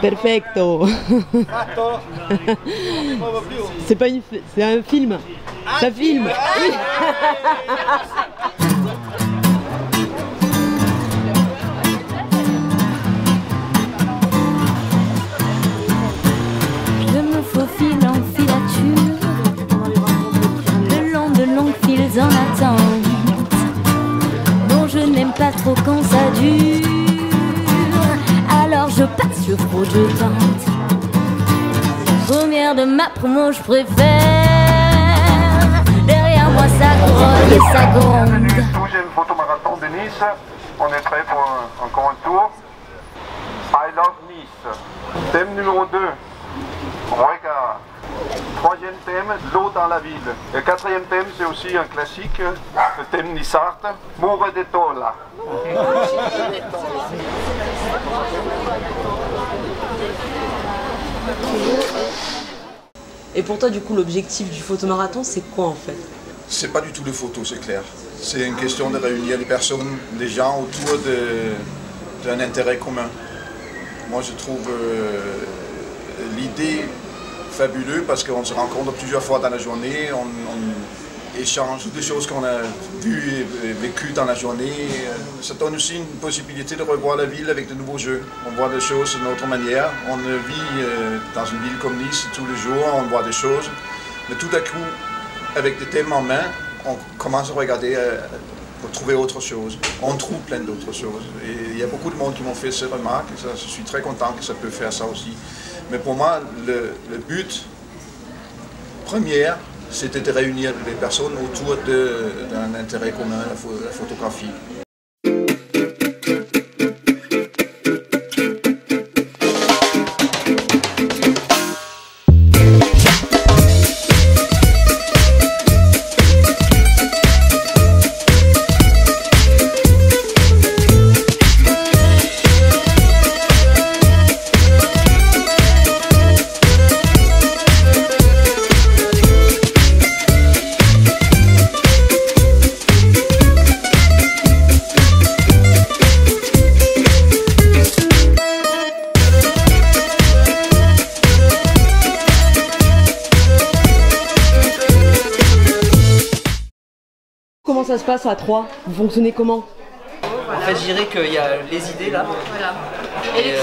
Perfecto. C'est pas une... c'est un film. Ça filme. Je me faufile en filature, le long de longues files en attente, dont je n'aime pas trop quand ça dure. Alors je passe, je fraude, je tente. Première de ma promo, je préfère. Derrière moi ça grogne et ça gronde. 12e photomarathon de Nice. On est prêt pour encore un tour. I love Nice. Thème numéro 2. Regard. 3e thème, l'eau dans la ville. Le 4e thème, c'est aussi un classique, le thème Nissart, Mure de Tola. Et pour toi, du coup, l'objectif du photomarathon, c'est quoi en fait? C'est pas du tout les photos, c'est clair. C'est une question de réunir les personnes, les gens autour d'un intérêt commun. Moi, je trouve l'idée fabuleuse parce qu'on se rencontre plusieurs fois dans la journée, on échange des choses qu'on a vues et vécues dans la journée. Ça donne aussi une possibilité de revoir la ville avec de nouveaux jeux. On voit des choses d'une autre manière. On vit dans une ville comme Nice tous les jours, on voit des choses. Mais tout à coup, avec des thèmes en main, on commence à regarder pour trouver autre chose. On trouve plein d'autres choses. Et il y a beaucoup de monde qui m'ont fait ces remarques. Et ça, je suis très content que ça peut faire ça aussi. Mais pour moi, le but premier, c'était de réunir les personnes autour d'un intérêt commun, la photographie. Comment ça se passe à 3? Vous fonctionnez comment? En fait, je dirais qu'il y a les idées là. Voilà. Et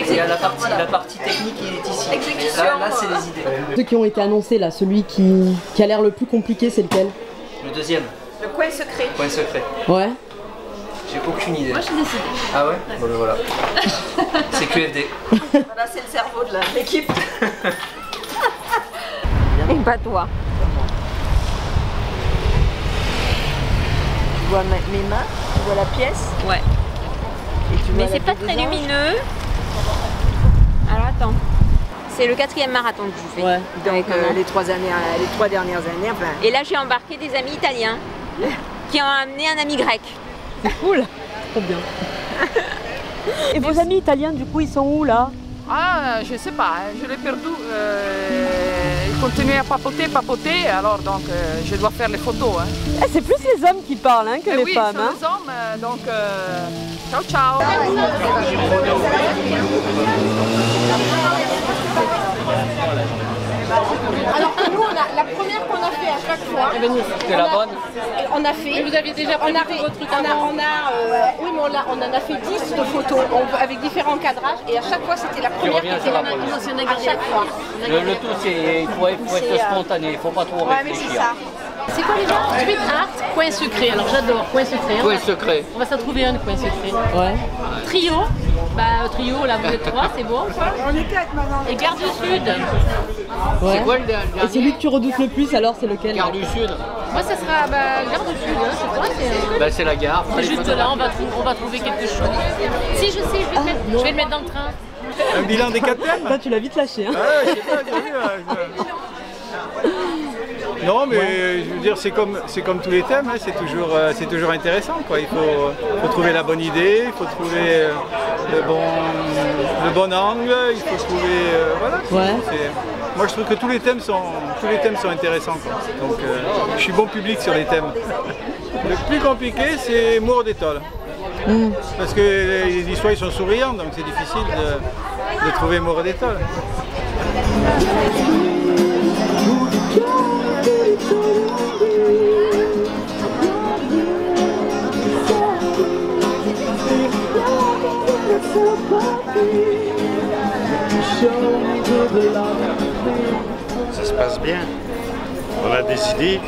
il y a la partie technique qui est ici. Là c'est les idées. Ceux qui ont été annoncés là, celui qui a l'air le plus compliqué, c'est lequel? Le deuxième. Le coin secret. Coin secret. Ouais. J'ai aucune idée. Moi j'ai décidé. Ah ouais? Bon ben voilà. C'est QFD. Voilà, c'est le cerveau de l'équipe. Et pas toi. Tu vois mes mains, tu vois la pièce. Ouais. Mais c'est pas très lumineux. Alors attends. C'est le 4e marathon que je fais. Ouais. Donc les trois dernières années. Enfin... Et là j'ai embarqué des amis italiens qui ont amené un ami grec. C'est cool. Trop bien. Et vos amis italiens, du coup, ils sont où là? Ah, je sais pas, je l'ai perdu. Il continuait à papoter, alors donc je dois faire les photos. Hein. Ah, c'est plus les hommes qui parlent hein, que les oui, femmes. Oui, c'est les hommes, donc ciao ciao. Alors que nous, la première qu'on a fait à chaque fois, C'était la bonne. on a fait. Vous aviez déjà prévu votre truc avant. Oui, mais on en a fait 10 de photos avec différents cadrages et à chaque fois c'était la première qui était la bonne. À chaque fois. Le tout, c'est il faut être spontané, il ne faut pas trop Ouais, mais c'est réfléchir. ça. C'est quoi déjà? Street art, coin secret. Alors j'adore, coin secret. Coin secret. On va s'en trouver un coin secret. Ouais. Trio. Bah trio, là vous êtes 3, c'est bon quoi. On est 4 maintenant. Et Gare du Sud. Ouais. C'est quoi le dernier? Et celui que tu redoutes le plus, alors c'est lequel? Gare du Sud. Moi ça sera Gare du Sud, hein. C'est quoi? Bah, c'est la gare. C'est juste là, on va trouver quelque chose. Si je sais, je vais le mettre dans le train. Un bilan des 4 thèmes? Toi, tu l'as vite lâché. Hein. Je sais pas, t'as vu, Non, mais je veux dire, c'est comme tous les thèmes, hein, c'est toujours intéressant, quoi. Il faut trouver la bonne idée, il faut trouver le bon angle, il faut trouver, voilà. Ouais. Moi, je trouve que tous les thèmes sont intéressants, quoi. Donc, je suis bon public sur les thèmes. Le plus compliqué, c'est Mure de Tola. Parce que les histoires ils sont souriants, donc c'est difficile de trouver Moro d'Étoile. Ça se passe bien, on a des idées,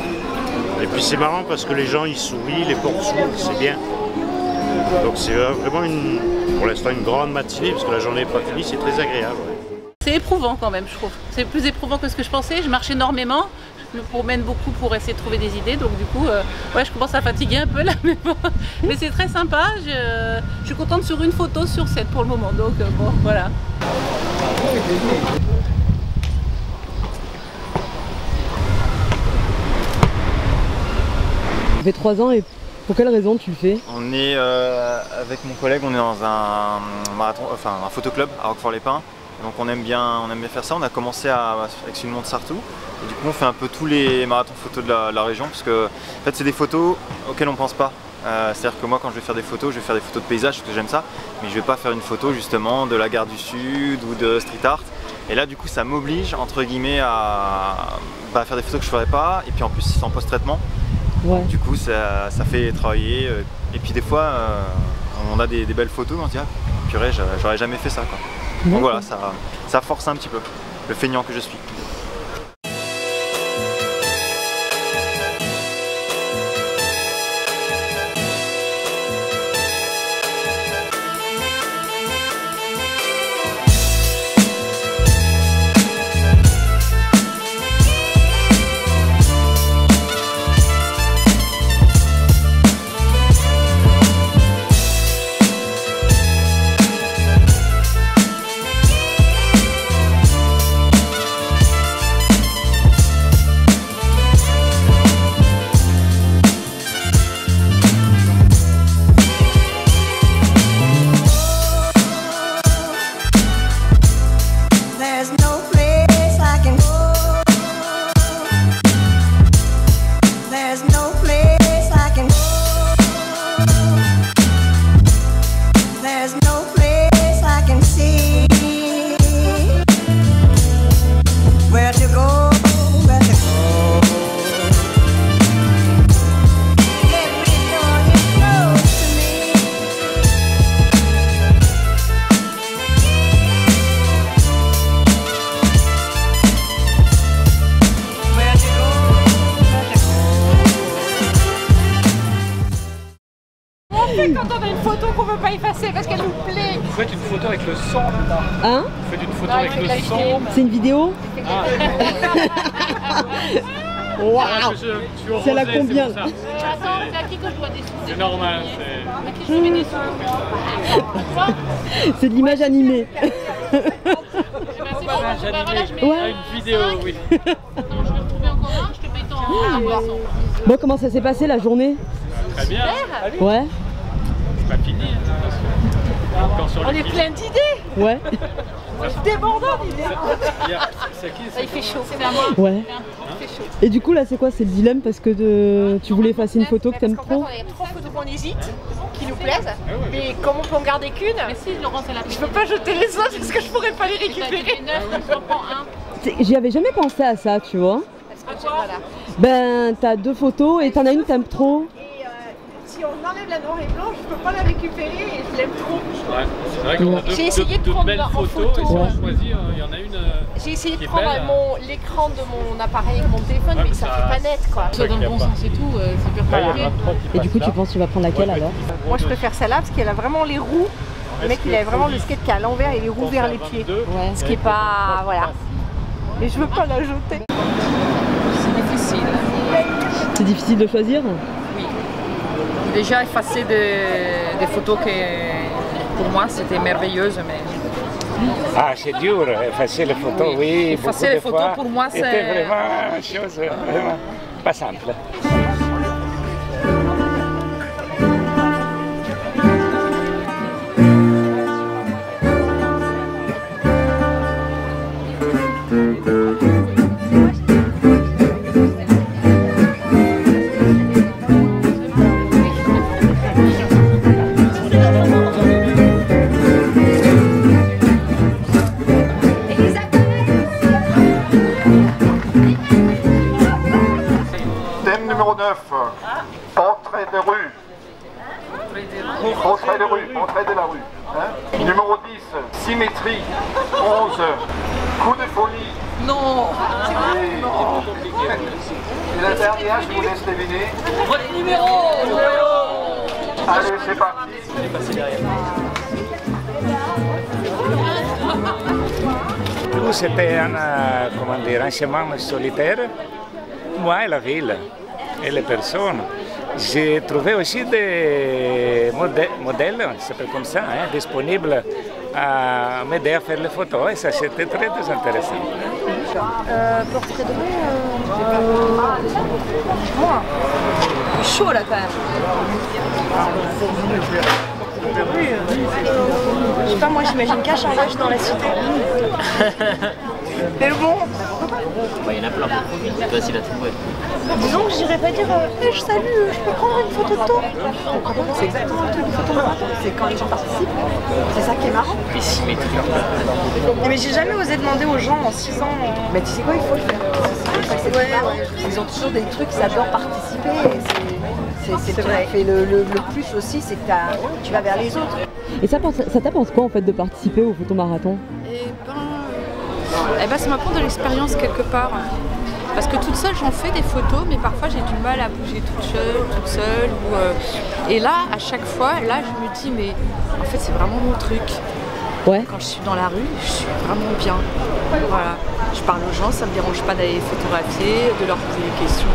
et puis c'est marrant parce que les gens ils sourient, les portes s'ouvrent, c'est bien. Donc c'est vraiment pour l'instant une grande matinée, parce que la journée n'est pas finie, c'est très agréable. C'est éprouvant quand même, je trouve. C'est plus éprouvant que ce que je pensais, je marche énormément, je me promène beaucoup pour essayer de trouver des idées, donc du coup, ouais, je commence à fatiguer un peu là, mais bon. Mais c'est très sympa, je suis contente sur une photo sur 7 pour le moment, donc bon, voilà. Ça fait 3 ans et pour quelle raison tu le fais? On est avec mon collègue, on est dans un marathon, enfin un photoclub à Roquefort-les-Pins. Donc on aime bien faire ça. On a commencé avec une montre Sartou. Et du coup on fait un peu tous les marathons photos de la région parce que en fait c'est des photos auxquelles on pense pas. C'est-à-dire que moi quand je vais faire des photos de paysage parce que j'aime ça, mais je vais pas faire une photo justement de la gare du Sud ou de street art. Et là du coup ça m'oblige entre guillemets à faire des photos que je ferais pas et puis en plus c'est en post-traitement. Ouais. Du coup ça fait travailler et puis des fois on a des belles photos on se dit ah purée j'aurais jamais fait ça quoi. Donc voilà ça force un petit peu le feignant que je suis. Quand on a une photo qu'on ne veut pas effacer parce qu'elle nous plaît. Vous faites une photo avec le son. Hein? Vous faites une photo avec le son. C'est une vidéo? Ah. Waouh! C'est la combien? Attends, c'est à qui que je dois des sous? C'est normal. À qui je mets des sous? C'est de l'image animée. Ouais. Une vidéo, oui. Attends, je vais retrouver encore un, je te mets en boisson. Bon, comment ça s'est passé la journée? Très bien. Ouais. C'est pas fini. Encore sur on est plein d'idées. Ouais. Débordant d'idées. Il fait chaud. C'est à moi. Ouais. Il fait chaud. Et du coup là c'est quoi? C'est le dilemme parce que tu voulais effacer une photo que t'aimes trop? Il y a 3 photos qu'on hésite, qui nous plaisent, mais comme on peut en garder qu'une, mais si Laurent c'est la je peux pas jeter les autres parce que je pourrais pas les récupérer. J'y avais jamais pensé à ça, tu vois. Voilà. Ben t'as 2 photos et t'en as une que t'aimes trop. Si on enlève la noir et blanc, je peux pas la récupérer et je l'aime trop. Ouais, c'est vrai qu'on a deux belles photos et si on choisit, il y en a une j'ai essayé de prendre l'écran de mon appareil avec mon téléphone, mais ça fait pas net quoi. C'est dans le bon sens et tout, c'est super compliqué. Et du coup tu penses que tu vas prendre laquelle alors? Moi je préfère celle-là parce qu'elle a vraiment les roues. Le mec il a vraiment le skate qui est à l'envers et les roues vers les pieds. Ouais. Ce qui est pas... voilà. Mais je veux pas la jeter. C'est difficile. C'est difficile de choisir? Oui. Déjà effacer des photos que pour moi c'était merveilleuse, mais... Ah, c'est dur, effacer les photos, oui. Effacer les photos pour moi c'est... C'était vraiment une chose vraiment pas simple. Portrait de rue, portrait de la rue. Hein. Numéro 10, symétrie. 11, coup de folie. Non. Et la dernière, je vous laisse deviner. Numéro. Allez, c'est parti. Je vais passer derrière. Nous, c'était un chemin solitaire, moi et la ville, et les personnes. J'ai trouvé aussi des modèles, c'est comme ça, hein, disponibles à m'aider à faire les photos, et ça c'était très intéressant. Portrait de rue, moi, chaud là quand même. Oui, je sais pas, moi j'imagine cache un lâche dans la cité. Mais bon. Il y en a plein, c'est facile à trouver. Disons que j'irais pas dire je salue, je peux prendre une photo de toi. C'est exactement le truc du photomarathon, c'est quand les gens participent. C'est ça qui est marrant. Et symétrique. Mais j'ai jamais osé demander aux gens en 6 ans. Mais tu sais quoi, il faut le faire. Ouais. Ils ont toujours des trucs, ils adorent participer. C'est vrai. Et le plus aussi, c'est que tu vas vers les autres. Et ça t'apporte quoi en fait de participer au photomarathon? Eh ben, ça m'apporte de l'expérience quelque part. Parce que toute seule, j'en fais des photos, mais parfois j'ai du mal à bouger toute seule. Et là, à chaque fois, là, je me dis, mais en fait, c'est vraiment mon truc. Ouais. Quand je suis dans la rue, je suis vraiment bien. Voilà. Je parle aux gens, ça me dérange pas d'aller photographier, de leur poser des questions.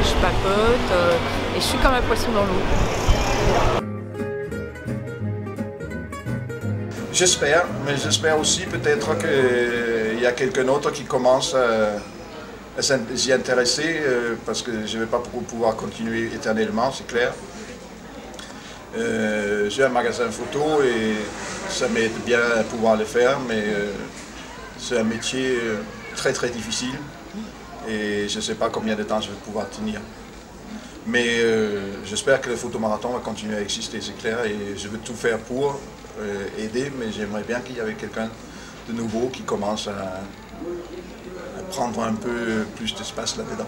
Je papote et je suis comme un poisson dans l'eau. J'espère, mais j'espère aussi peut-être qu'il y a quelqu'un d'autre qui commence à s'y intéresser, parce que je ne vais pas pouvoir continuer éternellement, c'est clair. J'ai un magasin photo et ça m'aide bien à pouvoir le faire, mais c'est un métier très difficile et je ne sais pas combien de temps je vais pouvoir tenir. Mais j'espère que le photomarathon va continuer à exister, c'est clair, et je veux tout faire pour aider, mais j'aimerais bien qu'il y avait quelqu'un de nouveau qui commence à prendre un peu plus d'espace là-dedans.